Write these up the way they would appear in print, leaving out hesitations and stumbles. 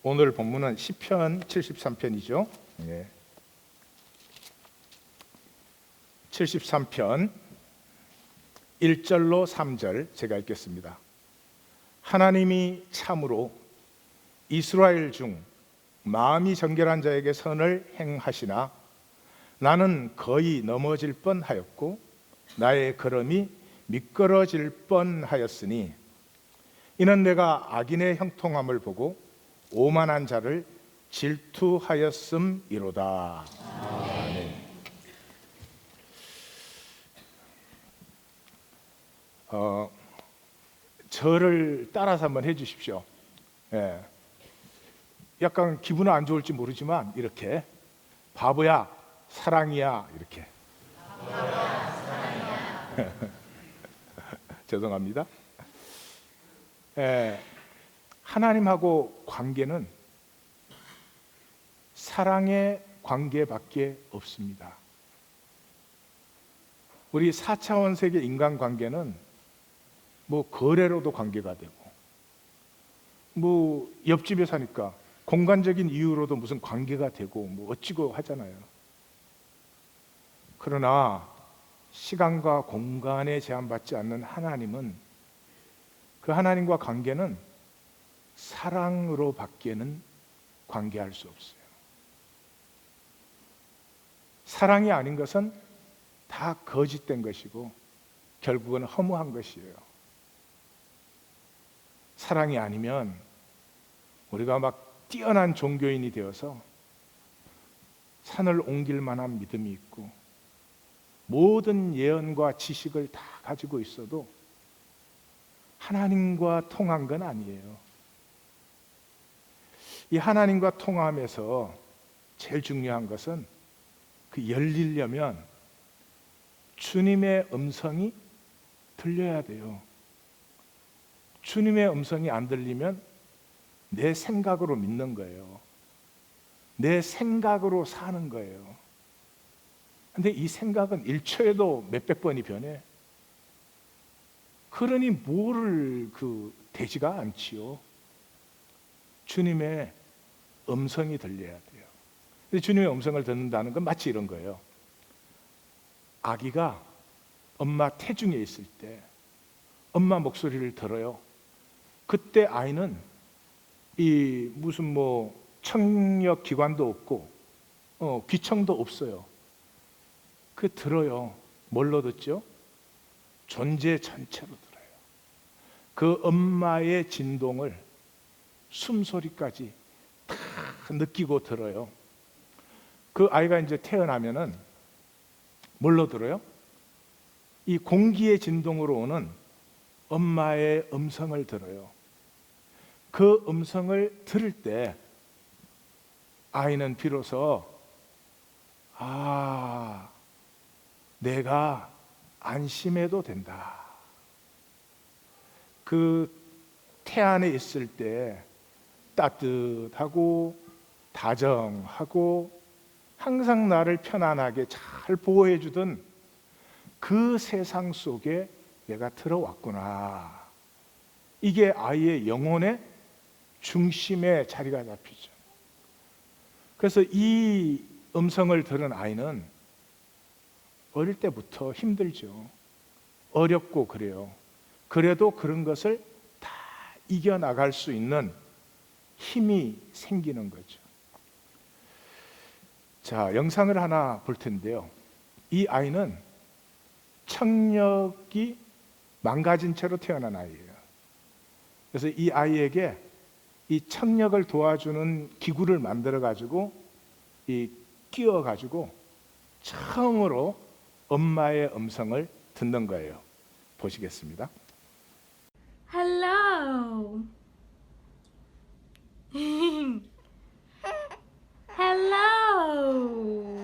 오늘 본문은 시편 73편이죠. 73편 1절로 3절 제가 읽겠습니다. 하나님이 참으로 이스라엘 중 마음이 정결한 자에게 선을 행하시나 나는 거의 넘어질 뻔하였고 나의 걸음이 미끄러질 뻔하였으니 이는 내가 악인의 형통함을 보고 오만한 자를 질투하였음이로다. 아멘. 저를 따라서 한번 해주십시오. 약간 기분은 안 좋을지 모르지만 이렇게 바보야 사랑이야 이렇게. 바보야 사랑이야. 죄송합니다. 하나님하고 관계는 사랑의 관계밖에 없습니다. 우리 4차원 세계 인간관계는 뭐 거래로도 관계가 되고 뭐 옆집에 사니까 공간적인 이유로도 무슨 관계가 되고 뭐 어찌고 하잖아요. 그러나 시간과 공간에 제한받지 않는 하나님은 그 하나님과 관계는 사랑으로 밖에는 관계할 수 없어요. 사랑이 아닌 것은 다 거짓된 것이고 결국은 허무한 것이에요. 사랑이 아니면 우리가 막 뛰어난 종교인이 되어서 산을 옮길 만한 믿음이 있고 모든 예언과 지식을 다 가지고 있어도 하나님과 통한 건 아니에요. 이 하나님과 통함에서 제일 중요한 것은 그 열리려면 주님의 음성이 들려야 돼요. 주님의 음성이 안 들리면 내 생각으로 믿는 거예요. 내 생각으로 사는 거예요. 근데 이 생각은 1초에도 몇백 번이 변해. 그러니 뭐를 되지가 않지요. 주님의 음성이 들려야 돼요. 근데 주님의 음성을 듣는다는 건 마치 이런 거예요. 아기가 엄마 태중에 있을 때 엄마 목소리를 들어요. 그때 아이는 이 무슨 뭐 청력 기관도 없고 귀청도 없어요. 그 들어요. 뭘로 듣죠? 존재 전체로 들어요. 그 엄마의 진동을 숨소리까지 다 느끼고 들어요. 그 아이가 이제 태어나면은 뭘로 들어요? 이 공기의 진동으로 오는 엄마의 음성을 들어요. 그 음성을 들을 때 아이는 비로소 내가 안심해도 된다. 그 태안에 있을 때 따뜻하고 다정하고 항상 나를 편안하게 잘 보호해 주던 그 세상 속에 내가 들어왔구나. 이게 아이의 영혼의 중심에 자리가 잡히죠. 그래서 이 음성을 들은 아이는 어릴 때부터 힘들죠. 어렵고 그래요. 그래도 그런 것을 다 이겨나갈 수 있는 힘이 생기는 거죠. 자, 영상을 하나 볼 텐데요. 이 아이는 청력이 망가진 채로 태어난 아이예요. 그래서 이 아이에게 이 청력을 도와주는 기구를 만들어 가지고 끼워 가지고 처음으로 엄마의 음성을 듣는 거예요. 보시겠습니다. Hello. Hello.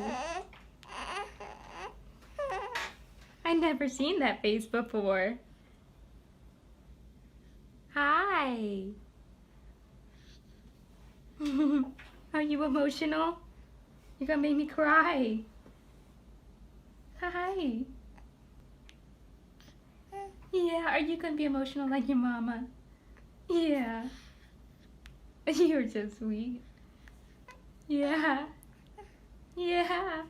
I never seen that face before. Hi. Are you emotional? You're gonna make me cry. Hi. Yeah, are you gonna be emotional like your mama? Yeah. You're so sweet. Yeah. Yeah.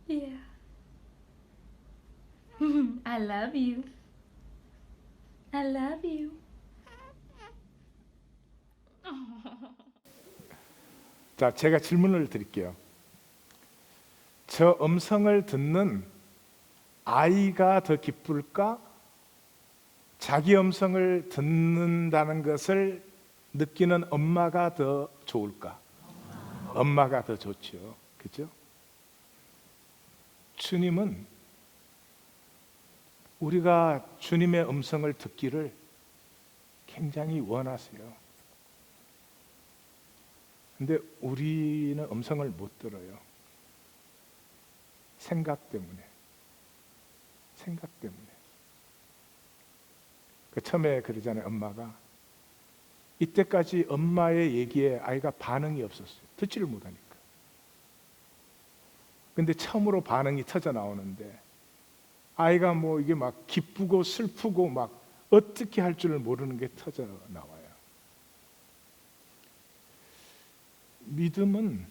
Yeah. I love you. I love you. 자, 제가 질문을 드릴게요. 저 음성을 듣는 아이가 더 기쁠까? 자기 음성을 듣는다는 것을 느끼는 엄마가 더 좋을까? 엄마가 더 좋죠. 그죠? 주님은 우리가 주님의 음성을 듣기를 굉장히 원하세요. 근데 우리는 음성을 못 들어요. 생각 때문에. 생각 때문에. 처음에 그러잖아요. 엄마가. 이때까지 엄마의 얘기에 아이가 반응이 없었어요. 듣지를 못하니까. 근데 처음으로 반응이 터져 나오는데 아이가 뭐 이게 막 기쁘고 슬프고 막 어떻게 할 줄을 모르는 게 터져 나와요. 믿음은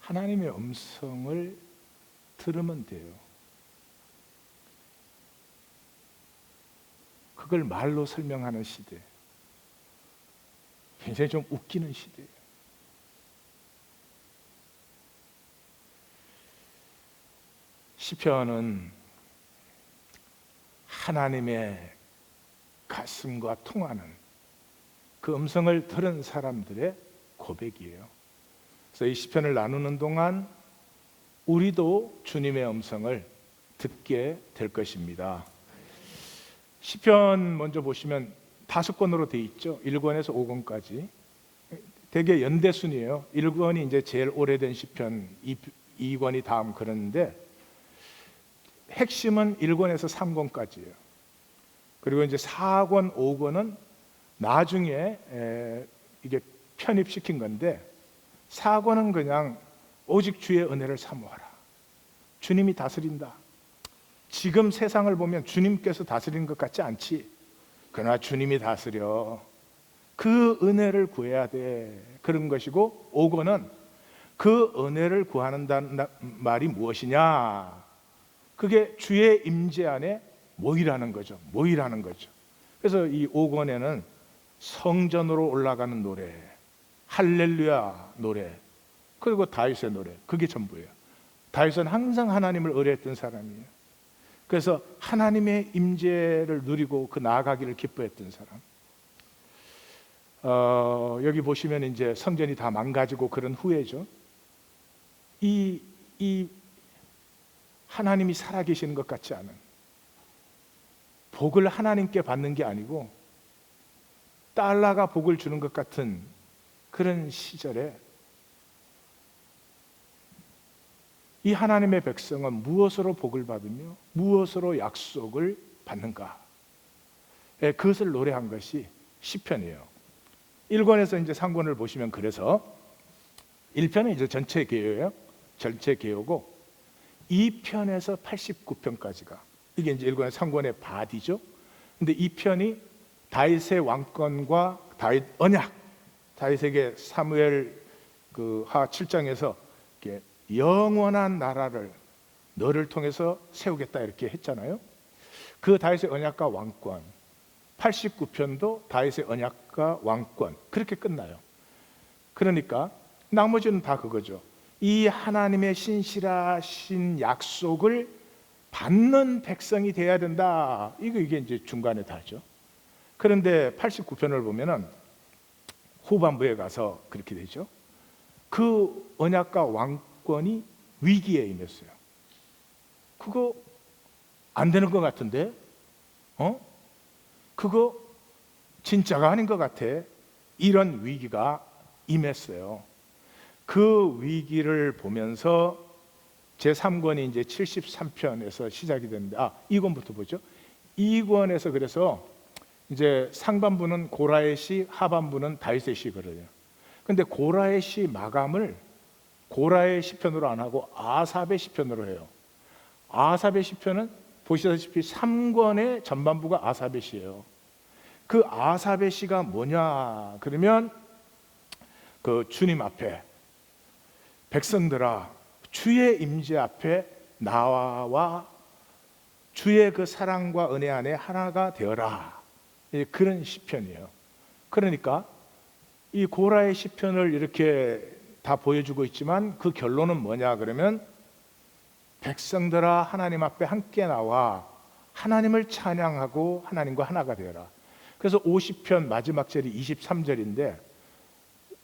하나님의 음성을 들으면 돼요. 그걸 말로 설명하는 시대. 굉장히 좀 웃기는 시대예요. 시편은 하나님의 가슴과 통하는 그 음성을 들은 사람들의 고백이에요. 그래서 이 시편을 나누는 동안 우리도 주님의 음성을 듣게 될 것입니다. 시편 먼저 보시면 5권으로 되어 있죠. 1권에서 5권까지. 되게 연대순이에요. 1권이 이제 제일 오래된 시편, 2권이 다음 그런데 핵심은 1권에서 3권까지예요. 그리고 이제 4권, 5권은 나중에 이게 편입시킨 건데 4권은 그냥 오직 주의 은혜를 사모하라. 주님이 다스린다. 지금 세상을 보면 주님께서 다스리는 것 같지 않지. 그러나 주님이 다스려. 그 은혜를 구해야 돼. 그런 것이고 5권은 그 은혜를 구하는 말이 무엇이냐. 그게 주의 임재 안에 모이라는 거죠. 모이라는 거죠. 그래서 이 5권에는 성전으로 올라가는 노래, 할렐루야 노래, 그리고 다윗의 노래, 그게 전부예요. 다윗은 항상 하나님을 의뢰했던 사람이에요. 그래서 하나님의 임재를 누리고 그 나아가기를 기뻐했던 사람. 여기 보시면 이제 성전이 다 망가지고 그런 후에죠. 이 하나님이 살아계시는 것 같지 않은, 복을 하나님께 받는 게 아니고 달러가 복을 주는 것 같은 그런 시절에 이 하나님의 백성은 무엇으로 복을 받으며 무엇으로 약속을 받는가? 그것을 노래한 것이 시편이에요. 1권에서 이제 3권을 보시면 그래서 1편은 이제 전체 개요예요. 전체 개요고 2편에서 89편까지가 이게 이제 1권의 3권의 바디죠. 근데 2편이 다윗의 왕권과 다윗 언약, 다윗에게 사무엘 하 7장에서 이렇게 영원한 나라를 너를 통해서 세우겠다 이렇게 했잖아요. 그 다윗의 언약과 왕권, 89편도 다윗의 언약과 왕권, 그렇게 끝나요. 그러니까 나머지는 다 그거죠. 이 하나님의 신실하신 약속을 받는 백성이 돼야 된다. 이게 이제 중간에 다죠. 그런데 89편을 보면은 후반부에 가서 그렇게 되죠. 그 언약과 왕권이 위기에 임했어요. 그거 안 되는 것 같은데? 그거 진짜가 아닌 것 같아. 이런 위기가 임했어요. 그 위기를 보면서 제3권이 이제 73편에서 시작이 되는데 2권부터 보죠. 2권에서 그래서 이제 상반부는 고라의 시, 하반부는 다윗의 시거든요. 근데 고라의 시 마감을 고라의 시편으로 안 하고 아삽의 시편으로 해요. 아삽의 시편은 보시다시피 3권의 전반부가 아삽의 시예요. 그 아삽의 시가 뭐냐 그러면 그 주님 앞에 백성들아 주의 임재 앞에 나와 주의 그 사랑과 은혜 안에 하나가 되어라. 그런 시편이에요. 그러니까 이 고라의 시편을 이렇게 다 보여주고 있지만 그 결론은 뭐냐 그러면 백성들아 하나님 앞에 함께 나와 하나님을 찬양하고 하나님과 하나가 되어라. 그래서 50편 마지막 절이 23절인데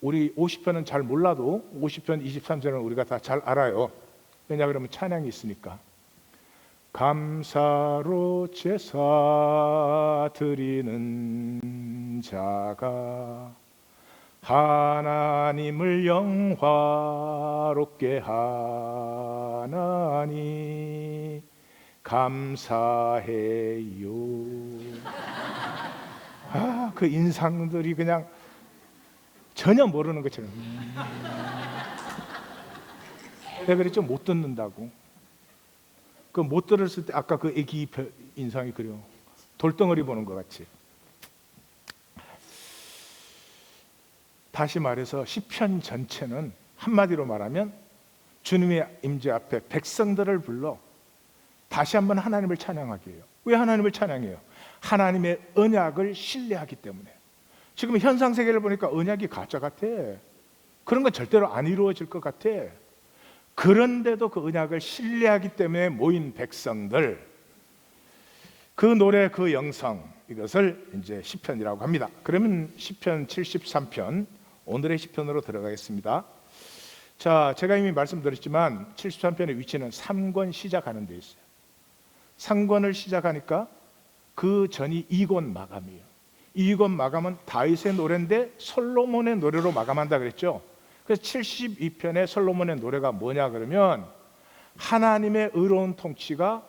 우리 50편은 잘 몰라도 50편 23절은 우리가 다 잘 알아요. 왜냐 그러면 찬양이 있으니까. 감사로 제사 드리는 자가 하나님을 영화롭게 하나니 감사해요. 그 인상들이 그냥 전혀 모르는 것처럼. 내가 그랬죠, 못 듣는다고. 그 못 들었을 때 아까 그 애기 인상이 그려. 돌덩어리 보는 것 같이. 다시 말해서 시편 전체는 한마디로 말하면 주님의 임재 앞에 백성들을 불러 다시 한번 하나님을 찬양하게 해요. 왜 하나님을 찬양해요? 하나님의 언약을 신뢰하기 때문에. 지금 현상 세계를 보니까 언약이 가짜 같아. 그런 건 절대로 안 이루어질 것 같아. 그런데도 그 언약을 신뢰하기 때문에 모인 백성들, 그 노래, 그 영성, 이것을 이제 시편이라고 합니다. 그러면 시편 73편, 오늘의 시편으로 들어가겠습니다. 자, 제가 이미 말씀드렸지만 73편의 위치는 3권 시작하는 데 있어요. 3권을 시작하니까 그 전이 2권 마감이에요. 2권 마감은 다윗의 노래인데 솔로몬의 노래로 마감한다 그랬죠. 그래서 72편의 솔로몬의 노래가 뭐냐 그러면 하나님의 의로운 통치가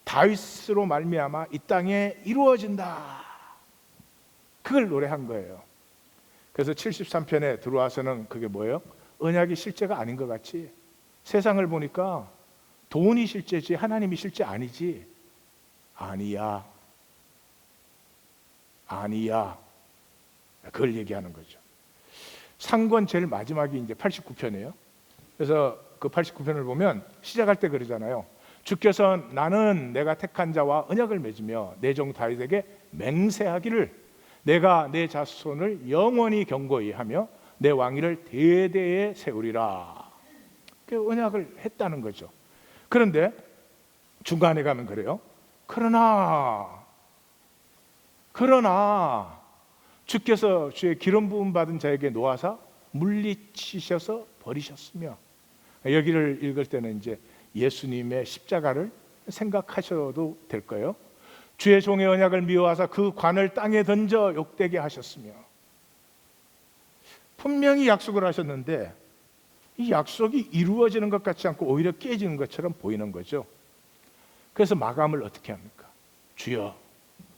다윗으로 말미암아 이 땅에 이루어진다. 그걸 노래한 거예요. 그래서 73편에 들어와서는 그게 뭐예요? 언약이 실제가 아닌 것 같이 세상을 보니까 돈이 실제지 하나님이 실제 아니지. 아니야. 그걸 얘기하는 거죠. 상권 제일 마지막이 이제 89편이에요. 그래서 그 89편을 보면 시작할 때 그러잖아요. 주께서 나는 내가 택한 자와 언약을 맺으며 내 종 다윗에게 맹세하기를 내가 내 자손을 영원히 경고히 하며 내 왕위를 대대에 세우리라. 그 언약을 했다는 거죠. 그런데 중간에 가면 그래요. 그러나 주께서 주의 기름 부음 받은 자에게 놓아사 물리치셔서 버리셨으며, 여기를 읽을 때는 이제 예수님의 십자가를 생각하셔도 될 거예요. 주의 종의 언약을 미워하사 그 관을 땅에 던져 욕되게 하셨으며, 분명히 약속을 하셨는데 이 약속이 이루어지는 것 같지 않고 오히려 깨지는 것처럼 보이는 거죠. 그래서 마감을 어떻게 합니까? 주여,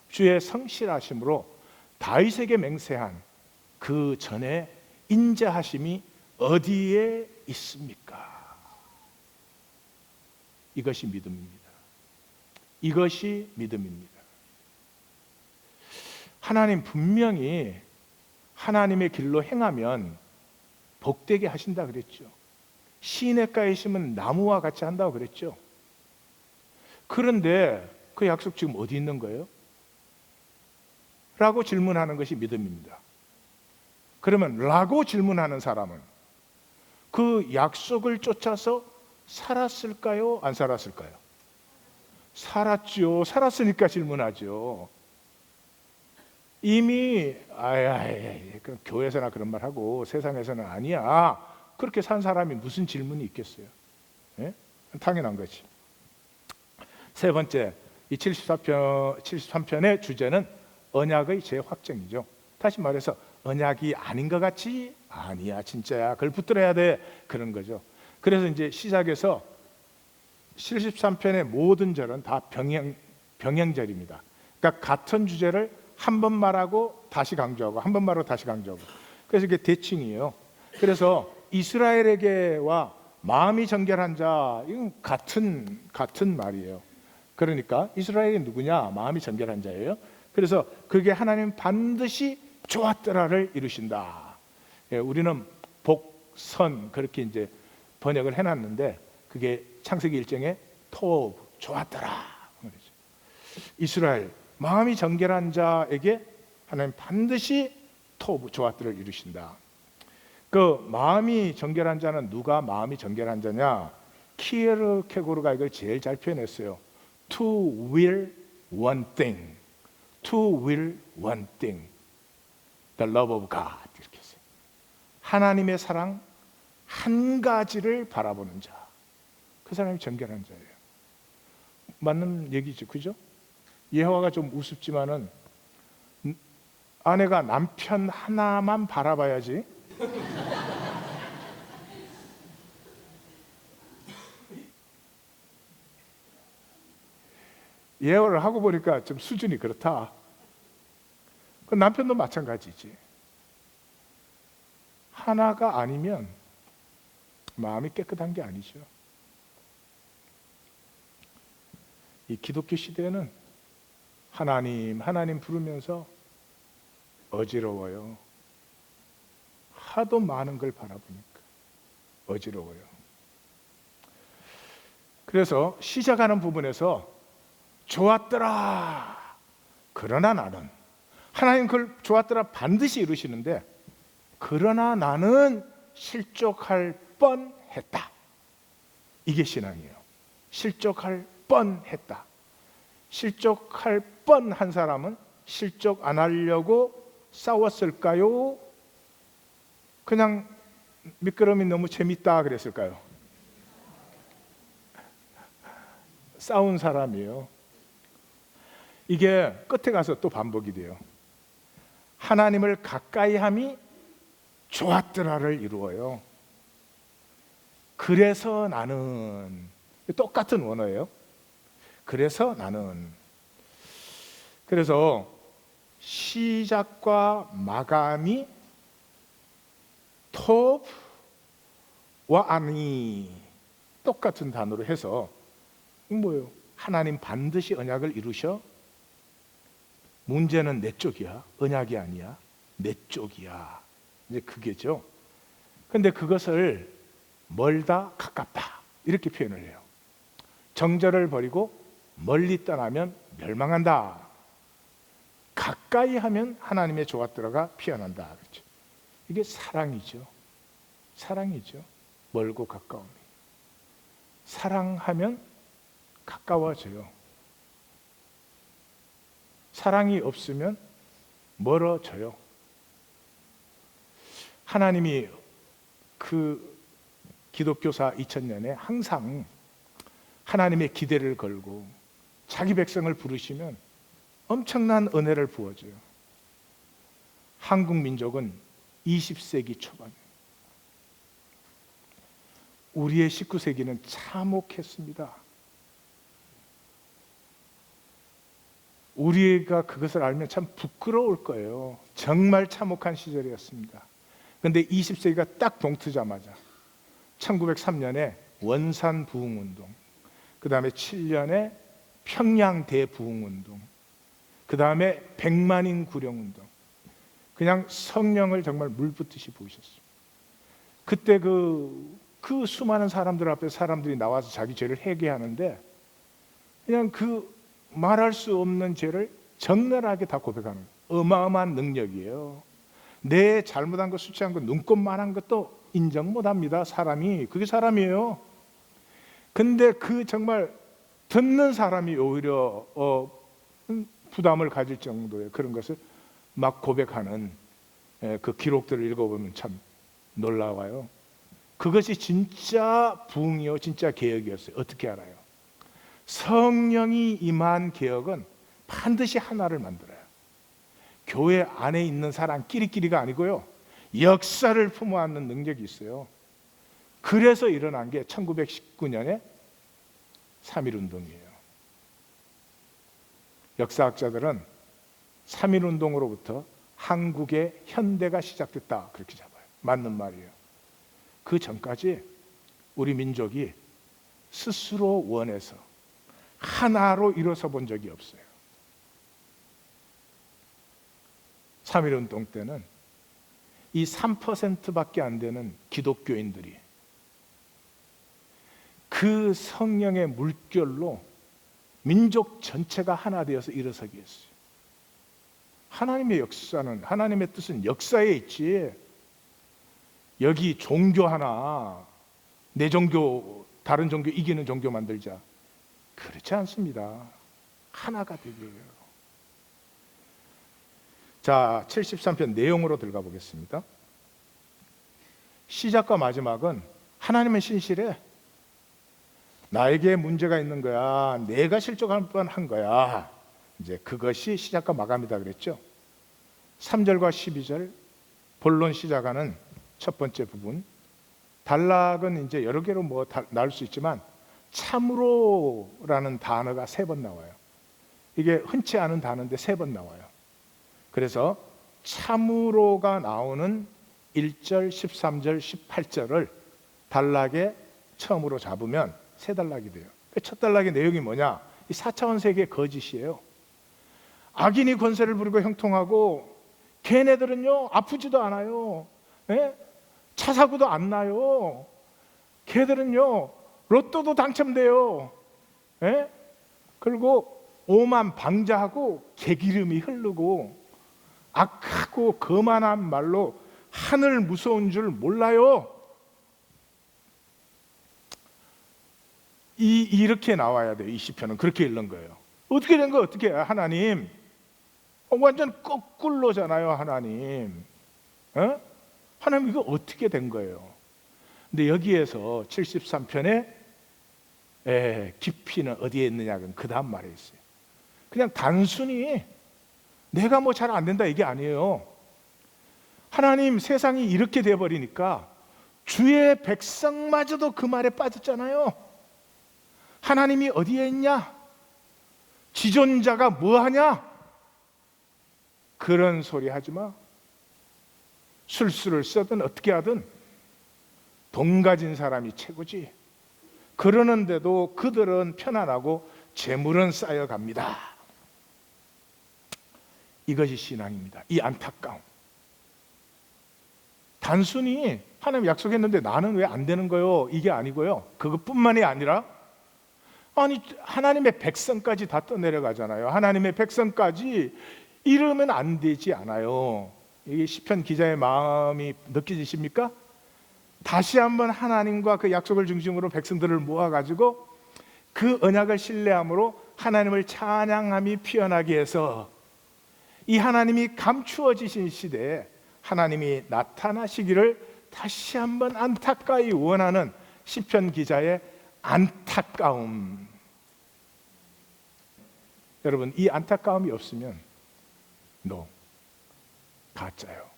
주의 성실하심으로 다윗에게 맹세한 그 전에 인자하심이 어디에 있습니까? 이것이 믿음입니다. 이것이 믿음입니다. 하나님 분명히 하나님의 길로 행하면 복되게 하신다 그랬죠. 시냇가에 심은 나무와 같이 한다고 그랬죠. 그런데 그 약속 지금 어디 있는 거예요? 라고 질문하는 것이 믿음입니다. 그러면 라고 질문하는 사람은 그 약속을 쫓아서 살았을까요? 안 살았을까요? 살았죠. 살았으니까 질문하죠. 이미 그럼 교회에서나 그런 말 하고 세상에서는 아니야. 그렇게 산 사람이 무슨 질문이 있겠어요? 예? 당연한 거지. 세 번째, 이 73편의 주제는 언약의 재확정이죠. 다시 말해서 언약이 아닌 것 같이 아니야, 진짜야. 그걸 붙들어야 돼. 그런 거죠. 그래서 이제 시작해서 73편의 모든 절은 다 병행절입니다. 그러니까 같은 주제를 한 번 말하고 다시 강조하고 한 번 말하고 다시 강조하고. 그래서 이게 대칭이에요. 그래서 이스라엘에게와 마음이 정결한 자, 이건 같은 말이에요. 그러니까 이스라엘이 누구냐? 마음이 정결한 자예요. 그래서 그게 하나님 반드시 좋았더라를 이루신다. 예, 우리는 복선 그렇게 이제 번역을 해놨는데 그게 창세기 1장에 토브 좋았더라. 이스라엘 마음이 정결한 자에게 하나님 반드시 토브 좋았더를 이루신다. 그 마음이 정결한 자는 누가 마음이 정결한 자냐? 키에르케고르가 이걸 제일 잘 표현했어요. To will one thing. To will one thing. The love of God. 이렇게 했어요. 하나님의 사랑 한 가지를 바라보는 자. 그 사람이 정결한 자예요. 맞는 얘기죠. 그죠? 예화가 좀 우습지만은 아내가 남편 하나만 바라봐야지. 예화를 하고 보니까 좀 수준이 그렇다. 그 남편도 마찬가지지. 하나가 아니면 마음이 깨끗한 게 아니죠. 이 기독교 시대는 하나님 부르면서 어지러워요. 하도 많은 걸 바라보니까 어지러워요. 그래서 시작하는 부분에서 좋았더라. 그러나 나는 하나님 그걸 좋았더라 반드시 이루시는데 그러나 나는 실족할 뻔했다. 이게 신앙이에요. 실족할 뻔했다. 실족할 뻔한 사람은 실족 안 하려고 싸웠을까요? 그냥 미끄럼이 너무 재밌다 그랬을까요? 싸운 사람이에요. 이게 끝에 가서 또 반복이 돼요. 하나님을 가까이 함이 좋았더라를 이루어요. 그래서 나는 똑같은 원어예요. 그래서 나는 그래서 시작과 마감이 톱와 아니 똑같은 단어로 해서 뭐예요? 하나님 반드시 언약을 이루셔. 문제는 내 쪽이야. 언약이 아니야. 내 쪽이야. 이제 그게죠. 근데 그것을 멀다 가깝다 이렇게 표현을 해요. 정절을 버리고 멀리 떠나면 멸망한다. 가까이 하면 하나님의 좋았더라가 피어난다. 그렇죠? 이게 사랑이죠. 사랑이죠. 멀고 가까움이. 사랑하면 가까워져요. 사랑이 없으면 멀어져요. 하나님이 그 기독교사 2000년에 항상 하나님의 기대를 걸고 자기 백성을 부르시면 엄청난 은혜를 부어줘요. 한국 민족은 20세기 초반, 우리의 19세기는 참혹했습니다. 우리가 그것을 알면 참 부끄러울 거예요. 정말 참혹한 시절이었습니다. 그런데 20세기가 딱 동트자마자 1903년에 원산 부흥운동, 그 다음에 7년에 평양 대부흥운동, 그 다음에 100만인 구령운동, 그냥 성령을 정말 물붓듯이 부으셨어요. 그때 그 수많은 사람들 앞에 사람들이 나와서 자기 죄를 회개하는데 그냥 그 말할 수 없는 죄를 적나라하게 다 고백하는 어마어마한 능력이에요. 내 잘못한 것, 수치한 것, 눈꼽만한 것도 인정 못합니다. 사람이. 그게 사람이에요. 근데 그 정말 듣는 사람이 오히려 부담을 가질 정도의 그런 것을 막 고백하는 그 기록들을 읽어보면 참 놀라워요. 그것이 진짜 부흥이요, 진짜 개혁이었어요. 어떻게 알아요? 성령이 임한 개혁은 반드시 하나를 만들어요. 교회 안에 있는 사람끼리끼리가 아니고요, 역사를 품어안는 능력이 있어요. 그래서 일어난 게 1919년에 3.1운동이에요. 역사학자들은 3.1운동으로부터 한국의 현대가 시작됐다 그렇게 잡아요. 맞는 말이에요. 그 전까지 우리 민족이 스스로 원해서 하나로 일어서 본 적이 없어요. 3.1운동 때는 이 3%밖에 안 되는 기독교인들이 그 성령의 물결로 민족 전체가 하나 되어서 일어서게 했어요. 하나님의 역사는, 하나님의 뜻은 역사에 있지, 여기 종교 하나, 내 종교 다른 종교 이기는 종교 만들자, 그렇지 않습니다. 하나가 되게 해요. 자, 73편 내용으로 들어가 보겠습니다. 시작과 마지막은 하나님은 신실해. 나에게 문제가 있는 거야. 내가 실족할 뻔한 거야. 이제 그것이 시작과 마감이다 그랬죠. 3절과 12절 본론 시작하는 첫 번째 부분. 단락은 이제 여러 개로 나올 수 있지만 참으로라는 단어가 3번 나와요. 이게 흔치 않은 단어인데 3번 나와요. 그래서 참으로가 나오는 1절, 13절, 18절을 단락에 처음으로 잡으면 3단락이 돼요. 첫 단락의 내용이 뭐냐? 이 4차원 세계의 거짓이에요. 악인이 권세를 부리고 형통하고 걔네들은요 아프지도 않아요. 예? 차 사고도 안 나요. 걔들은요 로또도 당첨돼요. 예? 그리고 오만 방자하고 개기름이 흐르고 악하고 거만한 말로 하늘 무서운 줄 몰라요. 이렇게 나와야 돼요. 이 시편은 그렇게 읽는 거예요. 어떻게 된 거예요? 어떻게 해요? 하나님 완전 거꾸로잖아요. 하나님 하나님 이거 어떻게 된 거예요? 근데 여기에서 73편에 깊이는 어디에 있느냐, 그 다음 말에 있어요. 그냥 단순히 내가 뭐 잘 안 된다 이게 아니에요. 하나님 세상이 이렇게 돼버리니까 주의 백성마저도 그 말에 빠졌잖아요. 하나님이 어디에 있냐? 지존자가 뭐하냐? 그런 소리 하지 마. 술수를 써든 어떻게 하든 돈 가진 사람이 최고지. 그러는데도 그들은 편안하고 재물은 쌓여갑니다. 이것이 신앙입니다. 이 안타까움. 단순히 하나님 약속했는데 나는 왜 안 되는 거요? 이게 아니고요. 그것뿐만이 아니라 아니 하나님의 백성까지 다 떠내려가잖아요. 하나님의 백성까지 이러면 안 되지 않아요. 이게 시편 기자의 마음이 느껴지십니까? 다시 한번 하나님과 그 약속을 중심으로 백성들을 모아가지고 그 언약을 신뢰함으로 하나님을 찬양함이 피어나게 해서 이 하나님이 감추어지신 시대에 하나님이 나타나시기를 다시 한번 안타까이 원하는 시편 기자의 안타까움. 여러분, 이 안타까움이 없으면 가짜예요.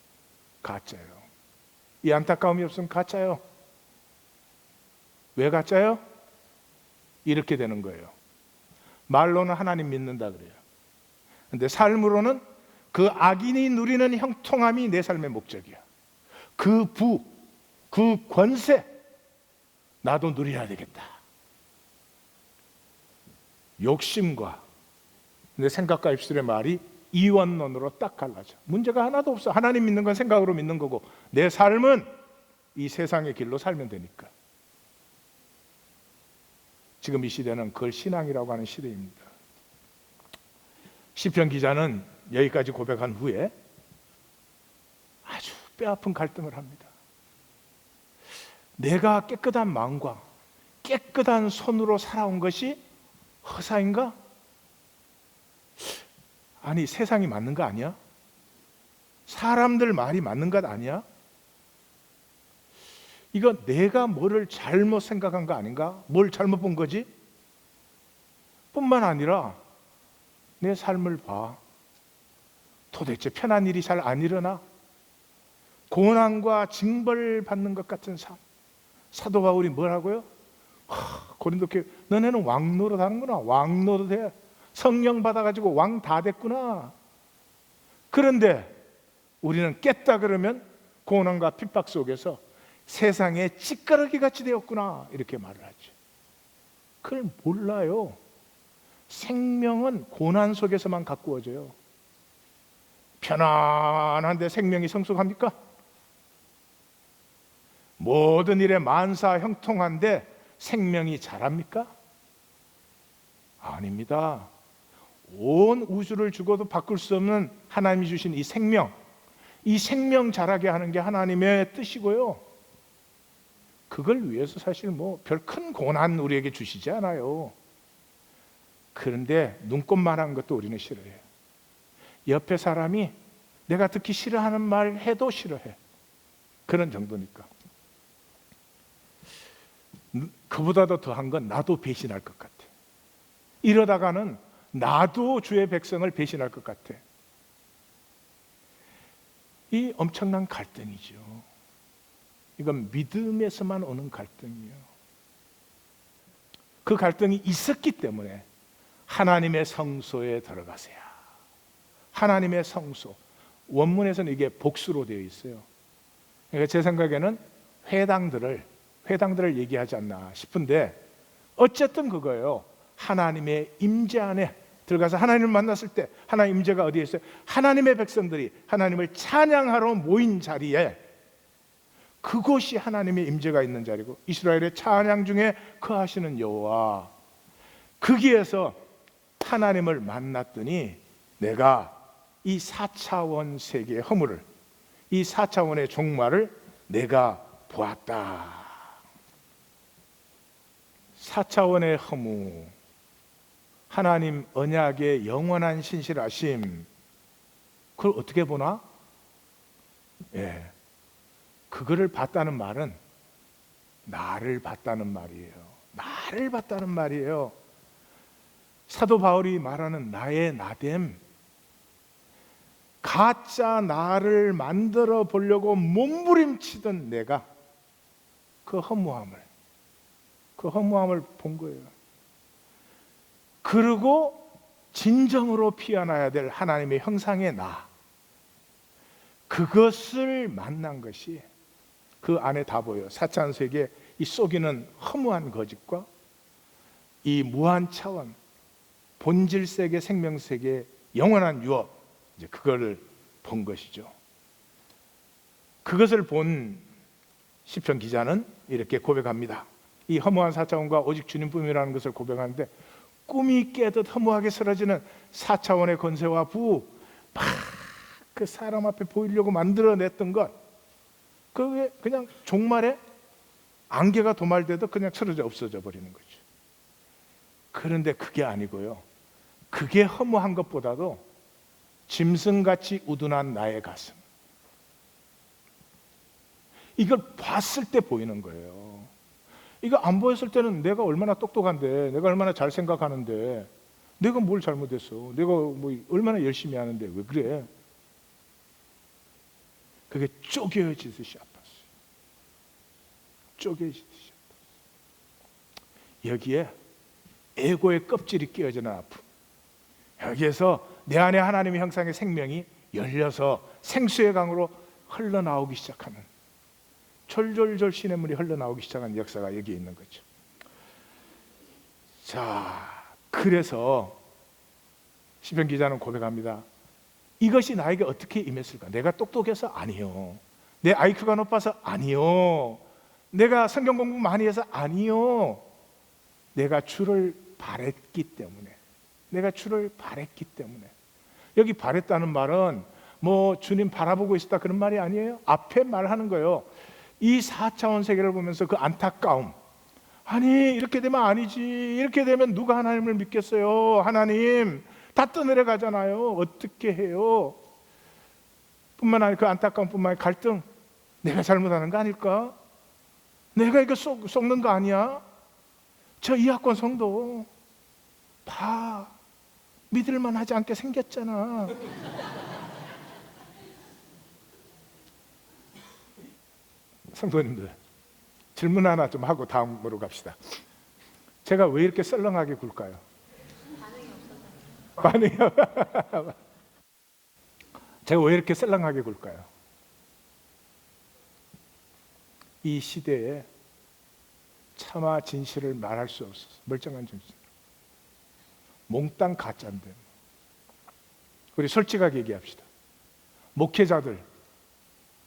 가짜예요. 이 안타까움이 없으면 가짜예요. 왜 가짜예요? 이렇게 되는 거예요. 말로는 하나님 믿는다 그래요. 근데 삶으로는 그 악인이 누리는 형통함이 내 삶의 목적이야. 그 부, 그 권세 나도 누려야 되겠다. 욕심과 내 생각과 입술의 말이 이원론으로 딱 갈라져. 문제가 하나도 없어. 하나님 믿는 건 생각으로 믿는 거고 내 삶은 이 세상의 길로 살면 되니까. 지금 이 시대는 그걸 신앙이라고 하는 시대입니다. 시편 기자는 여기까지 고백한 후에 아주 뼈아픈 갈등을 합니다. 내가 깨끗한 마음과 깨끗한 손으로 살아온 것이 허사인가? 아니 세상이 맞는 거 아니야? 사람들 말이 맞는 것 아니야? 이거 내가 뭐를 잘못 생각한 거 아닌가? 뭘 잘못 본 거지? 뿐만 아니라 내 삶을 봐. 도대체 편한 일이 잘 안 일어나? 고난과 징벌 받는 것 같은 삶. 사도 바울이 뭐라고요? 고린도 교회 너네는 왕 노릇 하는구나. 왕 노릇해. 성령 받아가지고 왕 다 됐구나. 그런데 우리는 깼다 그러면 고난과 핍박 속에서 세상에 찌꺼러기 같이 되었구나 이렇게 말을 하죠. 그걸 몰라요. 생명은 고난 속에서만 가꾸어져요. 편안한데 생명이 성숙합니까? 모든 일에 만사 형통한데 생명이 자랍니까? 아닙니다. 온 우주를 주고도 바꿀 수 없는 하나님이 주신 이 생명, 이 생명 자라게 하는 게 하나님의 뜻이고요. 그걸 위해서 사실 뭐 별 큰 고난 우리에게 주시지 않아요. 그런데 눈꼽만한 것도 우리는 싫어해요. 옆에 사람이 내가 듣기 싫어하는 말 해도 싫어해. 그런 정도니까. 그보다도 더한 건 나도 배신할 것 같아. 이러다가는 나도 주의 백성을 배신할 것 같아. 이 엄청난 갈등이죠. 이건 믿음에서만 오는 갈등이에요. 그 갈등이 있었기 때문에 하나님의 성소에 들어가세요. 하나님의 성소. 원문에서는 이게 복수로 되어 있어요. 그러니까 제 생각에는 회당들을 얘기하지 않나 싶은데 어쨌든 그거예요. 하나님의 임재 안에 들어가서 하나님을 만났을 때 하나님 임재가 어디에 있어요? 하나님의 백성들이 하나님을 찬양하러 모인 자리에 그곳이 하나님의 임재가 있는 자리고 이스라엘의 찬양 중에 거하시는 여호와 거기에서 하나님을 만났더니 내가 이 4차원 세계의 허물을 이 4차원의 종말을 내가 보았다. 4차원의 허무 하나님 언약의 영원한 신실하심 그걸 어떻게 보나? 예, 그거를 봤다는 말은 나를 봤다는 말이에요. 나를 봤다는 말이에요. 사도 바울이 말하는 나의 나됨 가짜 나를 만들어 보려고 몸부림치던 내가 그 허무함을 본 거예요. 그리고 진정으로 피어나야 될 하나님의 형상의 나 그것을 만난 것이 그 안에 다 보여요. 사차원세계 이 속이는 허무한 거짓과 이 무한 차원 본질세계 생명세계 영원한 유업 이제 그거를 본 것이죠. 그것을 본 시편 기자는 이렇게 고백합니다. 이 허무한 4차원과 오직 주님뿐이라는 것을 고백하는데 꿈이 깨듯 허무하게 쓰러지는 4차원의 권세와 부 막 그 사람 앞에 보이려고 만들어냈던 것 그게 그냥 종말에 안개가 도말돼도 그냥 쓰러져 없어져 버리는 거죠. 그런데 그게 아니고요. 그게 허무한 것보다도 짐승같이 우둔한 나의 가슴 이걸 봤을 때 보이는 거예요. 이거 안 보였을 때는 내가 얼마나 똑똑한데 내가 얼마나 잘 생각하는데 내가 뭘 잘못했어 내가 뭐 얼마나 열심히 하는데 왜 그래. 그게 쪼개지듯이 아팠어요. 쪼개지듯이 아팠어요. 여기에 에고의 껍질이 끼어지는 아픔 여기에서 내 안에 하나님의 형상의 생명이 열려서 생수의 강으로 흘러나오기 시작하는 졸졸졸 시냇물이 흘러나오기 시작한 역사가 여기에 있는 거죠. 자, 그래서 시편 기자는 고백합니다. 이것이 나에게 어떻게 임했을까? 내가 똑똑해서 아니요. 내 IQ가 높아서 아니요. 내가 성경 공부 많이 해서 아니요. 내가 주를 바랬기 때문에. 내가 주를 바랬기 때문에. 여기 바랬다는 말은 뭐 주님 바라보고 있었다 그런 말이 아니에요. 앞에 말하는 거예요. 이 4차원 세계를 보면서 그 안타까움. 아니 이렇게 되면 아니지. 이렇게 되면 누가 하나님을 믿겠어요. 하나님 다 떠내려가잖아요. 어떻게 해요? 뿐만 아니라 그 안타까움뿐만 아니라 갈등. 내가 잘못하는 거 아닐까? 내가 이거 속는 거 아니야? 저 이학권 성도 다 믿을만 하지 않게 생겼잖아. 성도님들 질문 하나 좀 하고 다음으로 갑시다. 제가 왜 이렇게 썰렁하게 굴까요? 반응이 없어서. 제가 왜 이렇게 썰렁하게 굴까요? 이 시대에 차마 진실을 말할 수 없어서 멀쩡한 정신 몽땅 가짜인데 우리 솔직하게 얘기합시다. 목회자들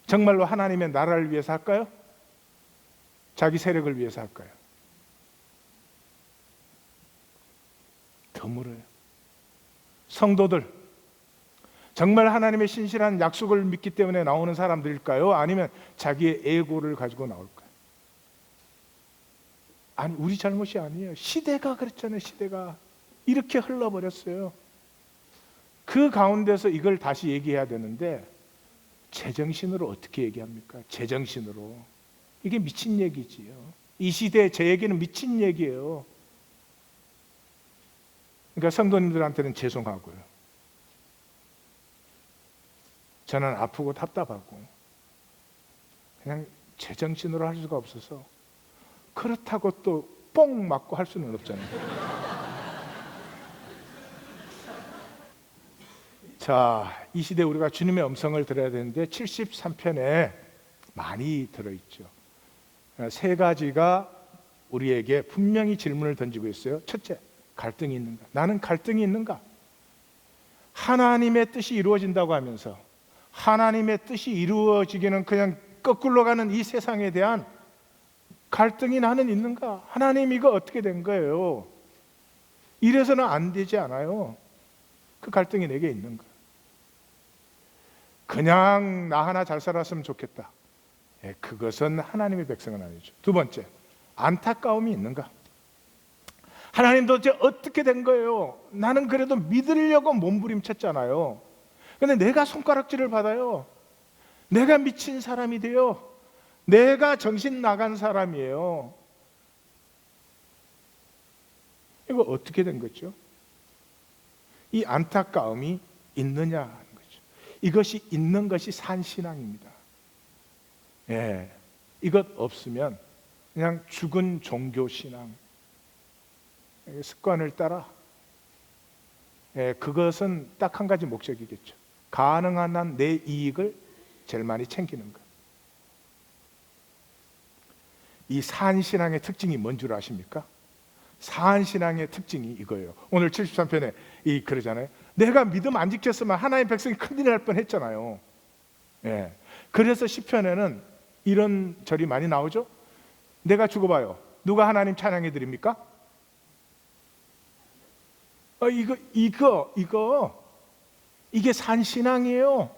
정말로 하나님의 나라를 위해서 할까요? 자기 세력을 위해서 할까요? 드물어요. 성도들 정말 하나님의 신실한 약속을 믿기 때문에 나오는 사람들일까요? 아니면 자기의 에고를 가지고 나올까요? 아니, 우리 잘못이 아니에요. 시대가 그랬잖아요. 시대가 이렇게 흘러버렸어요. 그 가운데서 이걸 다시 얘기해야 되는데 제정신으로 어떻게 얘기합니까? 제정신으로. 이게 미친 얘기지요. 이 시대에 제 얘기는 미친 얘기예요. 그러니까 성도님들한테는 죄송하고요. 저는 아프고 답답하고 그냥 제정신으로 할 수가 없어서, 그렇다고 또 뽕 맞고 할 수는 없잖아요. 자, 이 시대에 우리가 주님의 음성을 들어야 되는데 73편에 많이 들어있죠. 세 가지가 우리에게 분명히 질문을 던지고 있어요. 첫째, 갈등이 있는가? 나는 갈등이 있는가? 하나님의 뜻이 이루어진다고 하면서 하나님의 뜻이 이루어지기는 그냥 거꾸로 가는 이 세상에 대한 갈등이 나는 있는가? 하나님, 이거 어떻게 된 거예요? 이래서는 안 되지 않아요. 그 갈등이 내게 있는가? 그냥 나 하나 잘 살았으면 좋겠다. 그것은 하나님의 백성은 아니죠. 두 번째, 안타까움이 있는가? 하나님 도대체 어떻게 된 거예요? 나는 그래도 믿으려고 몸부림쳤잖아요. 근데 내가 손가락질을 받아요. 내가 미친 사람이 돼요. 내가 정신 나간 사람이에요. 이거 어떻게 된 거죠? 이 안타까움이 있느냐 하는 거죠. 이것이 있는 것이 산신앙입니다. 예, 이것 없으면 그냥 죽은 종교신앙, 습관을 따라, 그것은 딱 한 가지 목적이겠죠. 가능한 한 내 이익을 제일 많이 챙기는 것. 이 산신앙의 특징이 뭔 줄 아십니까? 산신앙의 특징이 이거예요. 오늘 73편에 그러잖아요. 내가 믿음 안 지켰으면 하나님의 백성이 큰일 날 뻔했잖아요. 예. 그래서 시편에는 이런 절이 많이 나오죠. 내가 죽어봐요. 누가 하나님 찬양해 드립니까? 이게 산신앙이에요.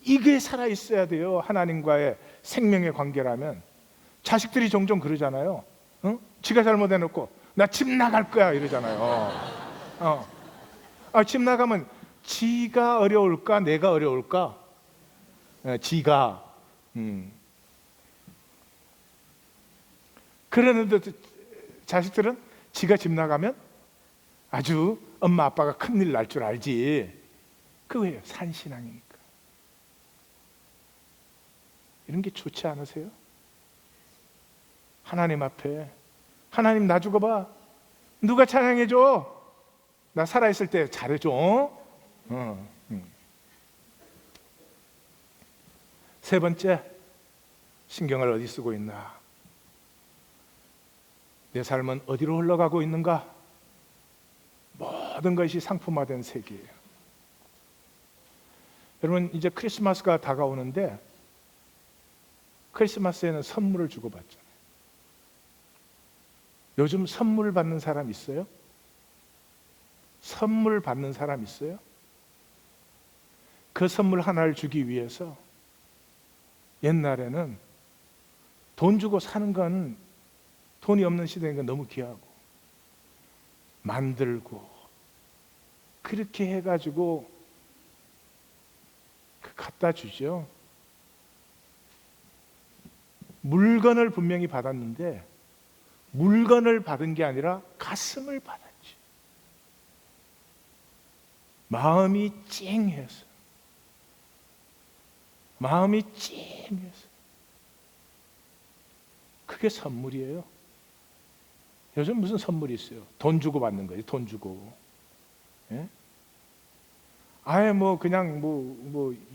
이게 살아있어야 돼요. 하나님과의 생명의 관계라면. 자식들이 종종 그러잖아요. 지가 잘못해놓고 나 집 나갈 거야 이러잖아요. 집 나가면 지가 어려울까 내가 어려울까? 지가. 그러는데 자식들은 지가 집 나가면 아주 엄마 아빠가 큰일 날 줄 알지. 그거예요. 산신앙이니까. 이런 게 좋지 않으세요? 하나님 앞에 하나님, 나 죽어봐. 누가 찬양해줘? 나 살아있을 때 잘해줘. 세 번째, 신경을 어디 쓰고 있나? 내 삶은 어디로 흘러가고 있는가? 모든 것이 상품화된 세계예요. 여러분, 이제 크리스마스가 다가오는데 크리스마스에는 선물을 주고받잖아요. 요즘 선물 받는 사람 있어요? 선물 받는 사람 있어요? 그 선물 하나를 주기 위해서 옛날에는 돈 주고 사는 건, 돈이 없는 시대니까 너무 귀하고 만들고 그렇게 해가지고 갖다 주죠. 물건을 분명히 받았는데 물건을 받은 게 아니라 가슴을 받았지. 마음이 찡해서, 마음이 찡해서. 그게 선물이에요. 요즘 무슨 선물이 있어요? 돈 주고 받는 거예요. 돈 주고. 예? 아예 그냥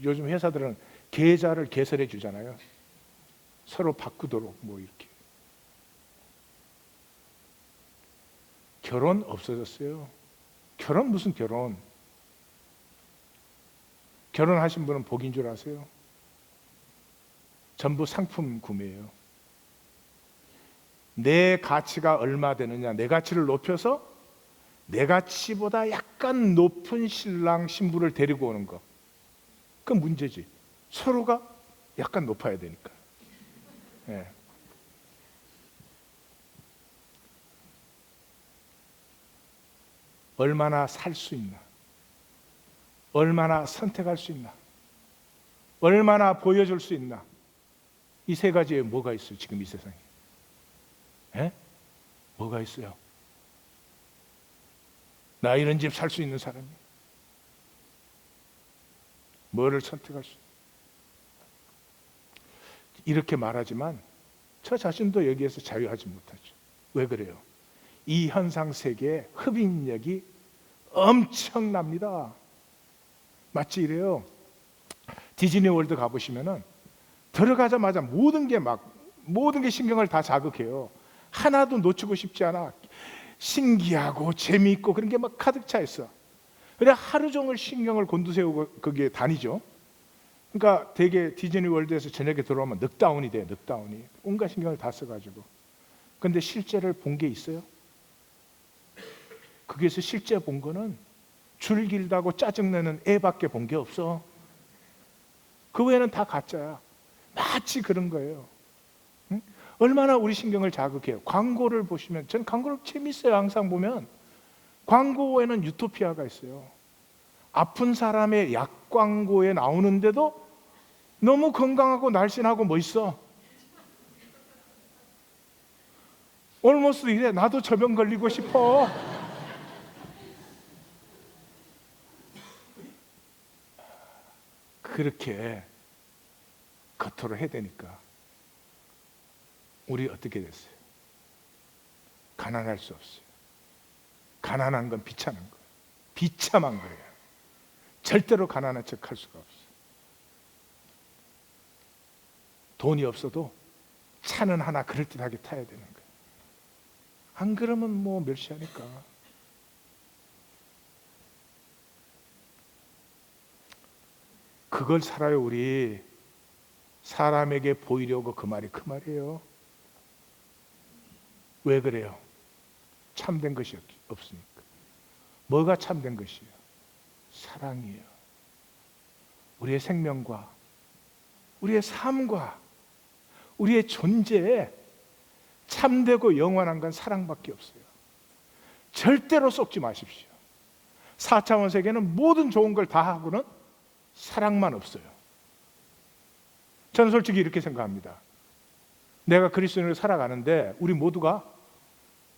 요즘 회사들은 계좌를 개설해 주잖아요. 서로 바꾸도록 이렇게. 결혼 없어졌어요. 결혼 무슨 결혼? 결혼하신 분은 복인 줄 아세요? 전부 상품 구매예요. 내 가치가 얼마 되느냐, 내 가치를 높여서 내 가치보다 약간 높은 신랑 신부를 데리고 오는 거, 그 문제지. 서로가 약간 높아야 되니까. 예. 얼마나 살 수 있나, 얼마나 선택할 수 있나, 얼마나 보여줄 수 있나, 이 세 가지에 뭐가 있어요? 지금 이 세상에 뭐가 있어요? 나 이런 집 살 수 있는 사람이 뭐를 선택할 수 있나? 이렇게 말하지만 저 자신도 여기에서 자유하지 못하죠. 왜 그래요? 이 현상 세계의 흡인력이 엄청납니다. 마치 이래요. 디즈니 월드 가보시면은 들어가자마자 모든 게 신경을 다 자극해요. 하나도 놓치고 싶지 않아. 신기하고 재미있고 그런 게 막 가득 차 있어. 그래 하루 종일 신경을 곤두세우고 거기에 다니죠. 그러니까 되게 디즈니 월드에서 저녁에 들어오면 넉다운이 돼요. 넉다운이. 온갖 신경을 다 써가지고. 근데 실제를 본 게 있어요? 거기에서 실제 본 거는 줄 길다고 짜증내는 애밖에 본 게 없어. 그 외에는 다 가짜야. 마치 그런 거예요. 응? 얼마나 우리 신경을 자극해요. 광고를 보시면, 저는 광고를 재밌어요. 항상 보면 광고에는 유토피아가 있어요. 아픈 사람의 약 광고에 나오는데도 너무 건강하고 날씬하고 멋있어. almost 이래. 나도 저 병 걸리고 싶어. 그렇게 겉으로 해야 되니까 우리 어떻게 됐어요? 가난할 수 없어요. 가난한 건 비참한 거예요. 비참한 거예요. 절대로 가난한 척 할 수가 없어요. 돈이 없어도 차는 하나 그럴듯하게 타야 되는 거예요. 안 그러면 뭐 멸시하니까. 그걸 살아요. 우리 사람에게 보이려고. 그 말이 그 말이에요. 왜 그래요? 참된 것이 없으니까. 뭐가 참된 것이에요? 사랑이에요. 우리의 생명과 우리의 삶과 우리의 존재에 참되고 영원한 건 사랑밖에 없어요. 절대로 속지 마십시오. 4차원 세계는 모든 좋은 걸 다 하고는 사랑만 없어요. 저는 솔직히 이렇게 생각합니다. 내가 그리스도인으로 살아가는데 우리 모두가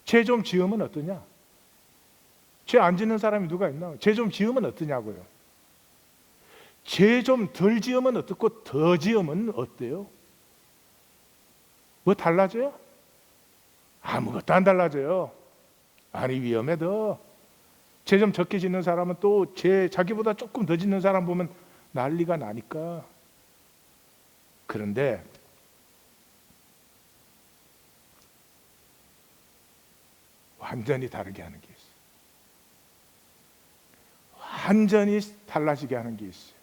죄 좀 지으면 어떠냐? 죄 안 짓는 사람이 누가 있나? 죄 좀 지으면 어떠냐고요? 죄 좀 덜 지으면 어떻고 더 지으면 어때요? 뭐 달라져요? 아무것도 안 달라져요. 아니 위험해. 더 죄 좀 적게 짓는 사람은 또 죄 자기보다 조금 더 짓는 사람 보면 난리가 나니까. 그런데 완전히 다르게 하는 게 있어요. 완전히 달라지게 하는 게 있어요.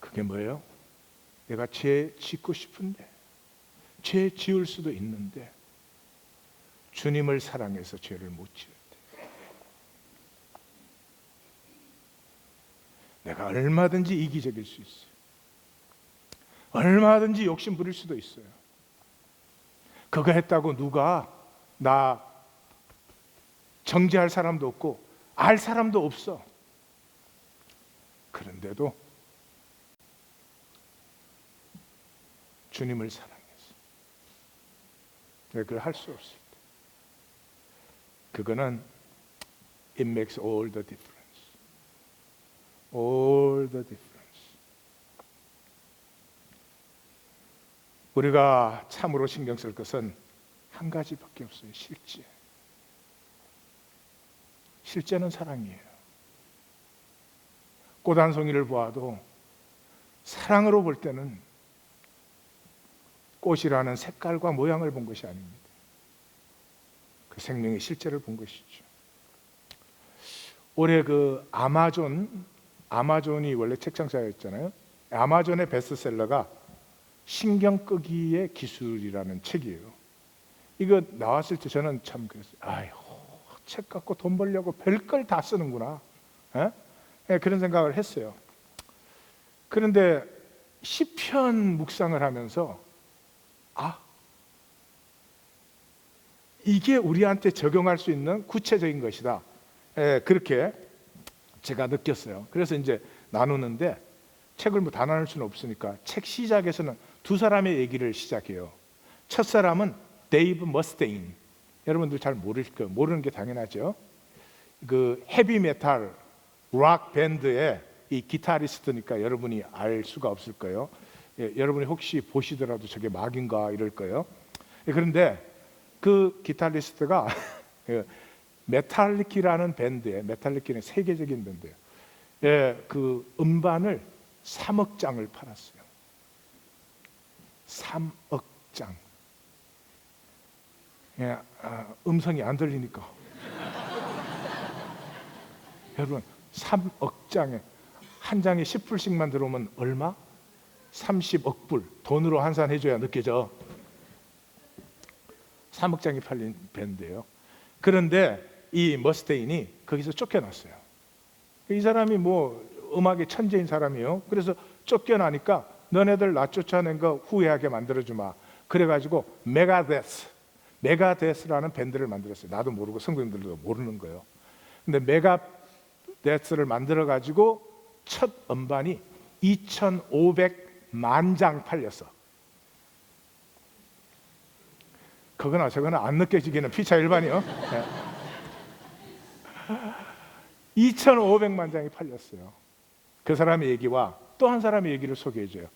그게 뭐예요? 내가 죄 짓고 싶은데, 죄 지을 수도 있는데 주님을 사랑해서 죄를 못 지을 때, 내가 얼마든지 이기적일 수 있어요. 얼마든지 욕심 부릴 수도 있어요. 그거 했다고 누가 나 정죄할 사람도 없고 알 사람도 없어. 그런데도 주님을 사랑해서 내가 그걸 할 수 없을 때, 그거는 it makes all the difference. All the difference. 우리가 참으로 신경 쓸 것은 한 가지밖에 없어요. 실제. 실제는 사랑이에요. 꽃 한 송이를 보아도 사랑으로 볼 때는 꽃이라는 색깔과 모양을 본 것이 아닙니다. 그 생명의 실제를 본 것이죠. 올해 그 아마존 아마존이 원래 책장사였잖아요. 아마존의 베스트셀러가 신경 끄기의 기술이라는 책이에요. 이거 나왔을 때 저는 참 그랬어요. 아이고, 책 갖고 돈 벌려고 별걸 다 쓰는구나. 예? 예, 그런 생각을 했어요. 그런데 시편 묵상을 하면서 이게 우리한테 적용할 수 있는 구체적인 것이다. 예, 그렇게 제가 느꼈어요. 그래서 이제 나누는데 책을 뭐 다 나눌 수는 없으니까 책 시작에서는 두 사람의 얘기를 시작해요. 첫 사람은 데이브 머스테인. 여러분들 잘 모르실 거예요. 모르는 게 당연하죠. 그 헤비 메탈 락 밴드의 이 기타리스트니까 여러분이 알 수가 없을 거예요. 예, 여러분이 혹시 보시더라도 저게 막인가 이럴 거예요. 예, 그런데 그 기타리스트가 메탈리키라는 밴드에, 메탈리키는 세계적인 밴드예요. 예, 그 음반을 3억 장을 팔았어요. 3억 장. 예, 음성이 안 들리니까. 여러분, 3억 장에 한 장에 10불씩만 들어오면 얼마? 30억 불. 돈으로 환산해줘야 느껴져. 3억 장이 팔린 밴드예요. 그런데 이 머스테인이 거기서 쫓겨났어요. 이 사람이 뭐 음악의 천재인 사람이에요. 그래서 쫓겨나니까 너네들 나 쫓아낸 거 후회하게 만들어주마. 그래가지고 메가데스라는 밴드를 만들었어요. 나도 모르고 성도님들도 모르는 거예요. 근데 메가데스를 만들어가지고 첫 음반이 2,500만 장 팔렸어. 그거나 저거나 안 느껴지기는 피차 일반이요. 2,500만 장이 팔렸어요. 그 사람의 얘기와 또 한 사람의 얘기를 소개해줘요.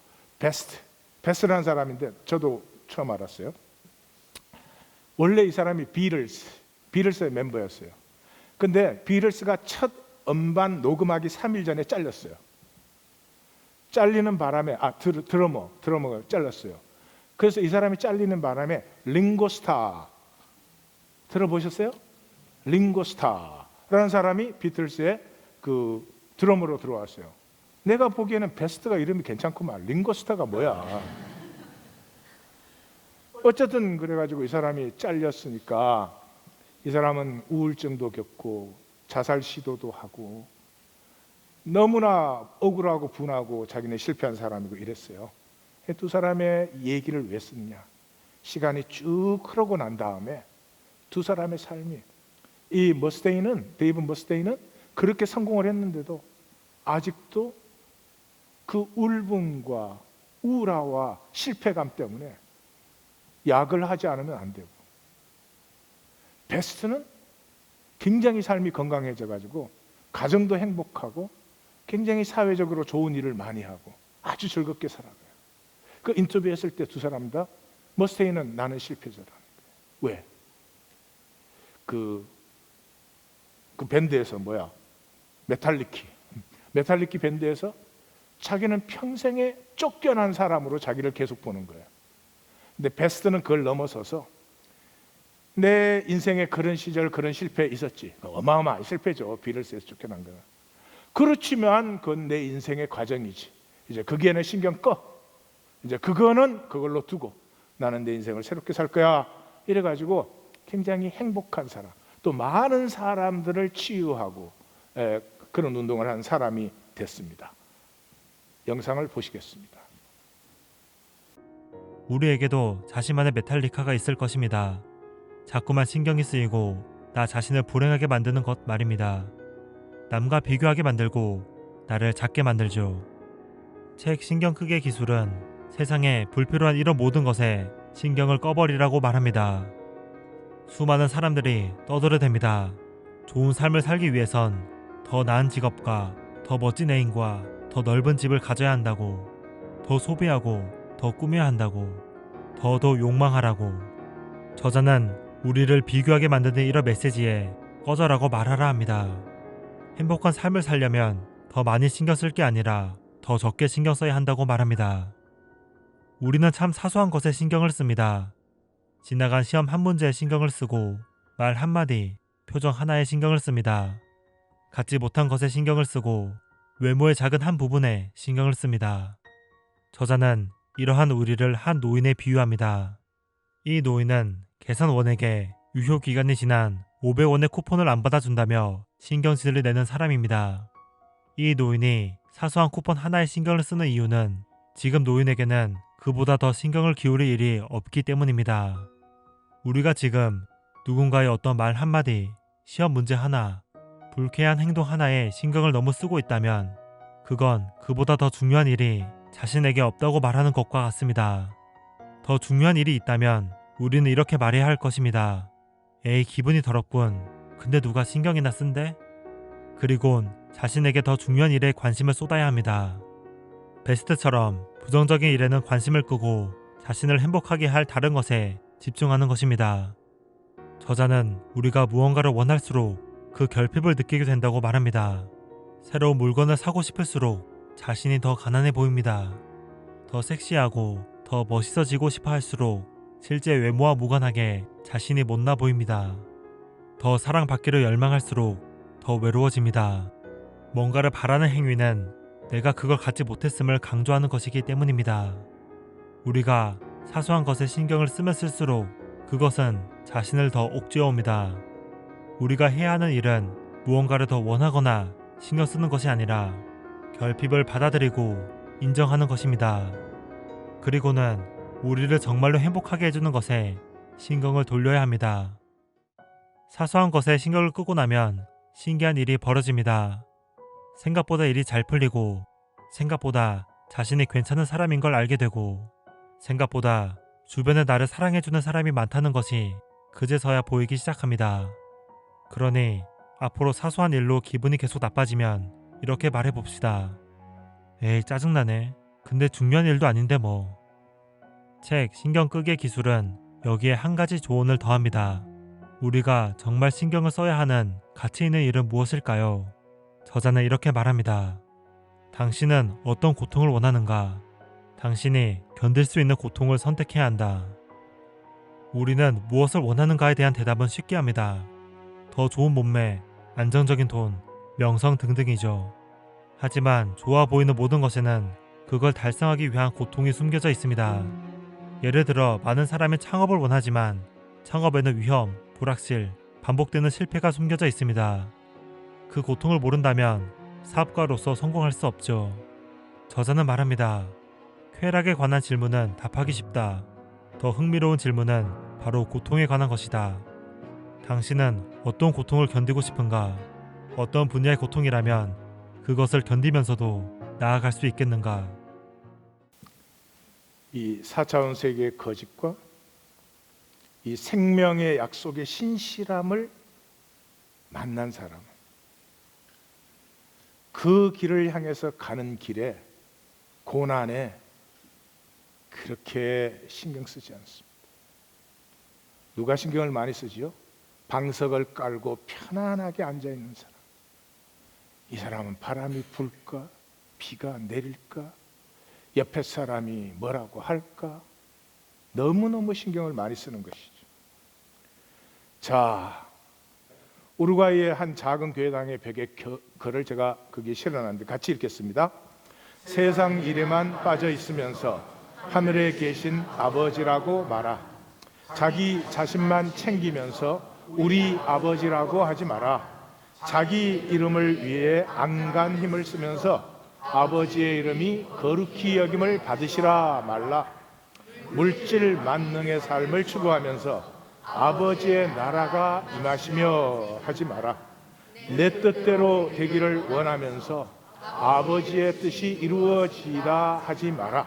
베스트라는 사람인데 저도 처음 알았어요. 원래 이 사람이 비틀스의 멤버였어요. 근데 비틀스가 첫 음반 녹음하기 3일 전에 잘렸어요. 잘리는 바람에 드러머가 잘렸어요. 그래서 이 사람이 잘리는 바람에 링고스타 들어보셨어요? 링고스타라는 사람이 비틀스의 그 드러머로 들어왔어요. 내가 보기에는 베스트가 이름이 괜찮구만. 링고스타가 뭐야? 어쨌든 그래가지고 이 사람이 잘렸으니까 이 사람은 우울증도 겪고 자살 시도도 하고 너무나 억울하고 분하고 자기는 실패한 사람이고 이랬어요. 두 사람의 얘기를 왜 썼냐? 시간이 쭉 흐르고 난 다음에 두 사람의 삶이, 이 데이브 머스테인은 그렇게 성공을 했는데도 아직도 그 울분과 우울화와 실패감 때문에 약을 하지 않으면 안 되고, 베스트는 굉장히 삶이 건강해져 가지고 가정도 행복하고 굉장히 사회적으로 좋은 일을 많이 하고 아주 즐겁게 살아가요. 그 인터뷰했을 때 두 사람 다 머스테인은 나는 실패자라는 거예요. 왜? 그 밴드에서 메탈리키 밴드에서 자기는 평생에 쫓겨난 사람으로 자기를 계속 보는 거예요. 근데 베스트는 그걸 넘어서서 내 인생에 그런 시절 그런 실패 있었지. 어마어마한 실패죠. 비틀스에서 쫓겨난 거는. 그렇지만 그건 내 인생의 과정이지. 이제 거기에는 신경 꺼. 이제 그거는 그걸로 두고 나는 내 인생을 새롭게 살 거야. 이래가지고 굉장히 행복한 사람, 또 많은 사람들을 치유하고 그런 운동을 하는 사람이 됐습니다. 영상을 보시겠습니다. 우리에게도 자신만의 메탈리카가 있을 것입니다. 자꾸만 신경이 쓰이고 나 자신을 불행하게 만드는 것 말입니다. 남과 비교하게 만들고 나를 작게 만들죠. 책 신경 끄기의 기술은 세상에 불필요한 이런 모든 것에 신경을 꺼버리라고 말합니다. 수많은 사람들이 떠들어댑니다. 좋은 삶을 살기 위해선 더 나은 직업과 더 멋진 애인과 더 넓은 집을 가져야 한다고, 더 소비하고 더 꾸며야 한다고, 더 욕망하라고. 저자는 우리를 비교하게 만드는 이런 메시지에 꺼져라고 말하라 합니다. 행복한 삶을 살려면 더 많이 신경 쓸 게 아니라 더 적게 신경 써야 한다고 말합니다. 우리는 참 사소한 것에 신경을 씁니다. 지나간 시험 한 문제에 신경을 쓰고 말 한마디, 표정 하나에 신경을 씁니다. 갖지 못한 것에 신경을 쓰고 외모의 작은 한 부분에 신경을 씁니다. 저자는 이러한 우리를 한 노인에 비유합니다. 이 노인은 계산원에게 유효 기간이 지난 500원의 쿠폰을 안 받아준다며 신경질을 내는 사람입니다. 이 노인이 사소한 쿠폰 하나에 신경을 쓰는 이유는 지금 노인에게는 그보다 더 신경을 기울일 일이 없기 때문입니다. 우리가 지금 누군가의 어떤 말 한마디, 시험 문제 하나, 불쾌한 행동 하나에 신경을 너무 쓰고 있다면 그건 그보다 더 중요한 일이 자신에게 없다고 말하는 것과 같습니다. 더 중요한 일이 있다면 우리는 이렇게 말해야 할 것입니다. 에이, 기분이 더럽군. 근데 누가 신경이나 쓴대? 그리곤 자신에게 더 중요한 일에 관심을 쏟아야 합니다. 베스트처럼 부정적인 일에는 관심을 끄고 자신을 행복하게 할 다른 것에 집중하는 것입니다. 저자는 우리가 무언가를 원할수록 그 결핍을 느끼게 된다고 말합니다. 새로운 물건을 사고 싶을수록 자신이 더 가난해 보입니다. 더 섹시하고 더 멋있어지고 싶어 할수록 실제 외모와 무관하게 자신이 못나 보입니다. 더 사랑받기를 열망할수록 더 외로워집니다. 뭔가를 바라는 행위는 내가 그걸 갖지 못했음을 강조하는 것이기 때문입니다. 우리가 사소한 것에 신경을 쓰면 쓸수록 그것은 자신을 더 옥죄어옵니다. 우리가 해야 하는 일은 무언가를 더 원하거나 신경 쓰는 것이 아니라 결핍을 받아들이고 인정하는 것입니다. 그리고는 우리를 정말로 행복하게 해주는 것에 신경을 돌려야 합니다. 사소한 것에 신경을 끄고 나면 신기한 일이 벌어집니다. 생각보다 일이 잘 풀리고, 생각보다 자신이 괜찮은 사람인 걸 알게 되고, 생각보다 주변에 나를 사랑해주는 사람이 많다는 것이 그제서야 보이기 시작합니다. 그러니 앞으로 사소한 일로 기분이 계속 나빠지면 이렇게 말해봅시다. 에이, 짜증나네. 근데 중요한 일도 아닌데 뭐. 책 신경 끄기의 기술은 여기에 한 가지 조언을 더합니다. 우리가 정말 신경을 써야 하는 가치 있는 일은 무엇일까요? 저자는 이렇게 말합니다. 당신은 어떤 고통을 원하는가? 당신이 견딜 수 있는 고통을 선택해야 한다. 우리는 무엇을 원하는가에 대한 대답은 쉽게 합니다. 더 좋은 몸매, 안정적인 돈, 명성 등등이죠. 하지만 좋아 보이는 모든 것에는 그걸 달성하기 위한 고통이 숨겨져 있습니다. 예를 들어 많은 사람이 창업을 원하지만 창업에는 위험, 불확실, 반복되는 실패가 숨겨져 있습니다. 그 고통을 모른다면 사업가로서 성공할 수 없죠. 저자는 말합니다. 쾌락에 관한 질문은 답하기 쉽다. 더 흥미로운 질문은 바로 고통에 관한 것이다. 당신은 어떤 고통을 견디고 싶은가? 어떤 분야의 고통이라면 그것을 견디면서도 나아갈 수 있겠는가? 이 4차원 세계의 거짓과 이 생명의 약속의 신실함을 만난 사람, 그 길을 향해서 가는 길에 고난에 그렇게 신경 쓰지 않습니다. 누가 신경을 많이 쓰지요? 방석을 깔고 편안하게 앉아 있는 사람. 이 사람은 바람이 불까? 비가 내릴까? 옆에 사람이 뭐라고 할까? 너무너무 신경을 많이 쓰는 것이죠. 자, 우루과이의 한 작은 교회당의 벽에 글을 제가 거기에 실어놨는데 같이 읽겠습니다. 세상 일에만 빠져 있으면서 하늘에 계신 아버지라고 말아. 자기 자신만 챙기면서 우리 아버지라고 하지 마라. 자기 이름을 위해 안간 힘을 쓰면서 아버지의 이름이 거룩히 여김을 받으시라 말라. 물질 만능의 삶을 추구하면서 아버지의 나라가 임하시며 하지 마라. 내 뜻대로 되기를 원하면서 아버지의 뜻이 이루어지다 하지 마라.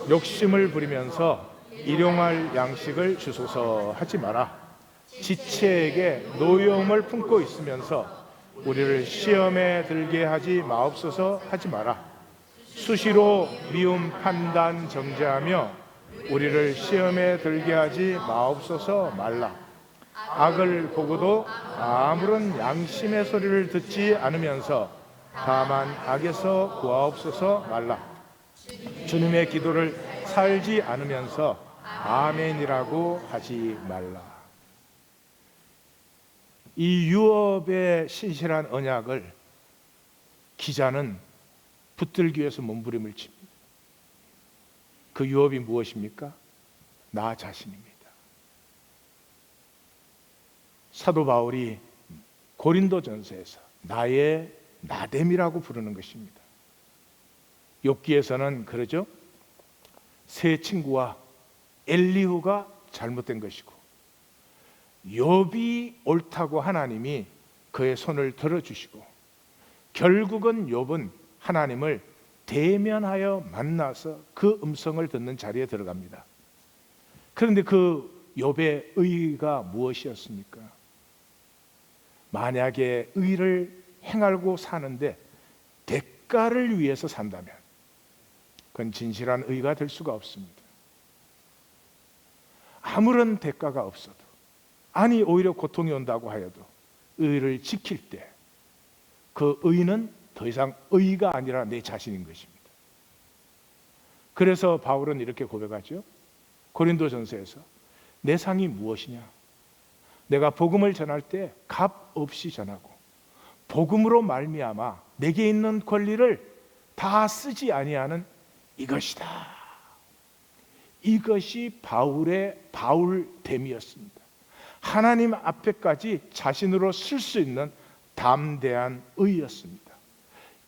욕심을 부리면서 일용할 양식을 주소서 하지 마라. 지체에게 노여움을 품고 있으면서 우리를 시험에 들게 하지 마옵소서 하지 마라. 수시로 미움 판단 정죄하며 우리를 시험에 들게 하지 마옵소서 말라. 악을 보고도 아무런 양심의 소리를 듣지 않으면서 다만 악에서 구하옵소서 말라. 주님의 기도를 살지 않으면서 아멘이라고 하지 말라. 이 유업의 신실한 언약을 기자는 붙들기 위해서 몸부림을 칩니다. 그 유업이 무엇입니까? 나 자신입니다. 사도 바울이 고린도전서에서 나의 나됨이라고 부르는 것입니다. 욥기에서는 그러죠. 세 친구와 엘리후가 잘못된 것이고 욥이 옳다고 하나님이 그의 손을 들어주시고 결국은 욥은 하나님을 대면하여 만나서 그 음성을 듣는 자리에 들어갑니다. 그런데 그 욥의 의가 무엇이었습니까? 만약에 의를 행하고 사는데 대가를 위해서 산다면 그건 진실한 의가 될 수가 없습니다. 아무런 대가가 없어도, 아니 오히려 고통이 온다고 하여도 의를 지킬 때 그 의는 더 이상 의가 아니라 내 자신인 것입니다. 그래서 바울은 이렇게 고백하죠. 고린도전서에서 내 상이 무엇이냐? 내가 복음을 전할 때 값 없이 전하고 복음으로 말미암아 내게 있는 권리를 다 쓰지 아니하는 이것이다. 이것이 바울의 바울됨이었습니다. 하나님 앞에까지 자신으로 쓸 수 있는 담대한 의였습니다.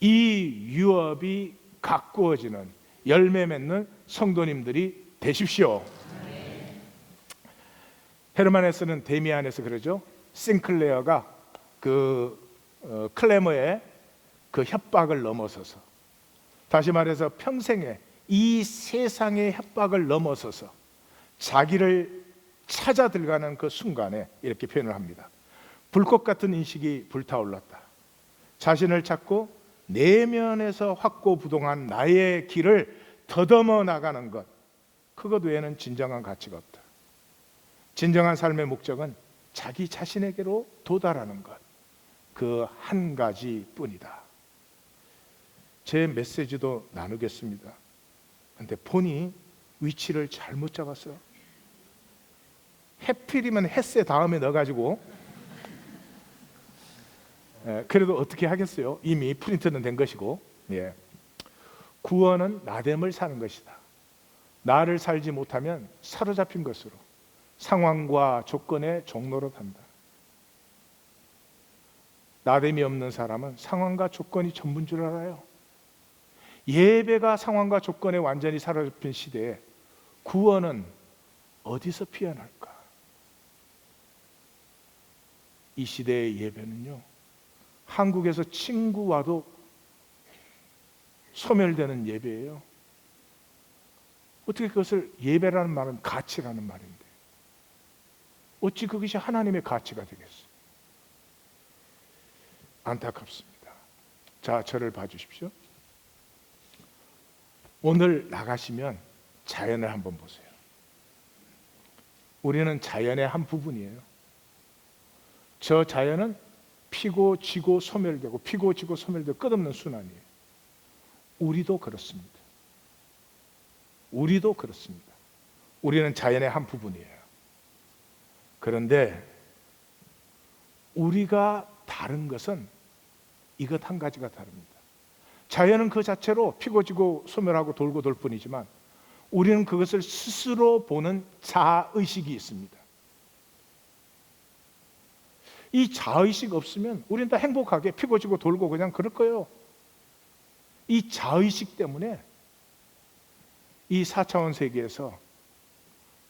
이 유업이 가꾸어지는 열매 맺는 성도님들이 되십시오. 헤르만에서는 데미안에서 그러죠. 싱클레어가 클레머의 그 협박을 넘어서서, 다시 말해서 평생에 이 세상의 협박을 넘어서서 자기를 찾아 들어가는 그 순간에 이렇게 표현을 합니다. 불꽃 같은 인식이 불타올랐다. 자신을 찾고 내면에서 확고부동한 나의 길을 더듬어 나가는 것, 그것 외에는 진정한 가치가 없다. 진정한 삶의 목적은 자기 자신에게로 도달하는 것, 그 한 가지뿐이다. 제 메시지도 나누겠습니다. 근데 폰이 위치를 잘못 잡았어요. 해필이면 햇세 다음에 넣어가지고, 그래도 어떻게 하겠어요? 이미 프린트는 된 것이고. 구원은 나됨을 사는 것이다. 나를 살지 못하면 사로잡힌 것으로 상황과 조건의 종로로 간다. 나됨이 없는 사람은 상황과 조건이 전부인 줄 알아요. 예배가 상황과 조건에 완전히 사로잡힌 시대에 구원은 어디서 피어날까? 이 시대의 예배는요, 한국에서 친구와도 소멸되는 예배예요. 어떻게 그것을 예배라는 말은 가치라는 말인데 어찌 그것이 하나님의 가치가 되겠어요? 안타깝습니다. 자, 저를 봐주십시오. 오늘 나가시면 자연을 한번 보세요. 우리는 자연의 한 부분이에요. 저 자연은 피고 지고 소멸되고 피고 지고 소멸되고 끝없는 순환이에요. 우리도 그렇습니다. 우리도 그렇습니다. 우리는 자연의 한 부분이에요. 그런데 우리가 다른 것은 이것 한 가지가 다릅니다. 자연은 그 자체로 피고 지고 소멸하고 돌고 돌 뿐이지만 우리는 그것을 스스로 보는 자의식이 있습니다. 이 자의식 없으면 우리는 다 행복하게 피고 지고 돌고 그냥 그럴 거예요. 이 자의식 때문에 이 4차원 세계에서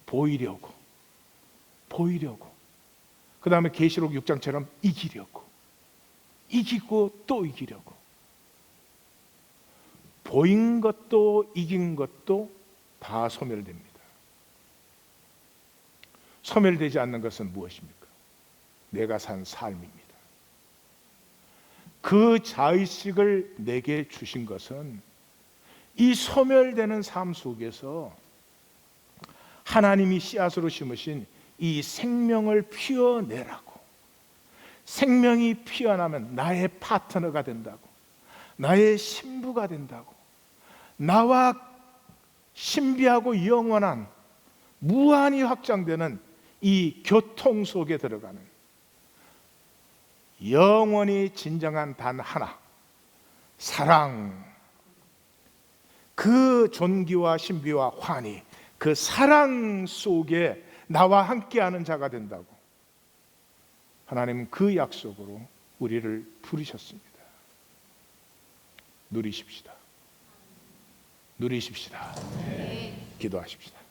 보이려고 그 다음에 계시록 6장처럼 이기고 또 이기려고, 보인 것도 이긴 것도 다 소멸됩니다. 소멸되지 않는 것은 무엇입니까? 내가 산 삶입니다. 그 자의식을 내게 주신 것은 이 소멸되는 삶 속에서 하나님이 씨앗으로 심으신 이 생명을 피워내라고, 생명이 피어나면 나의 파트너가 된다고, 나의 신부가 된다고, 나와 신비하고 영원한 무한히 확장되는 이 교통 속에 들어가는 영원히 진정한 단 하나, 사랑, 그 존귀와 신비와 환희, 그 사랑 속에 나와 함께하는 자가 된다고 하나님은 그 약속으로 우리를 부르셨습니다. 누리십시다. 누리십시다. 기도하십시다.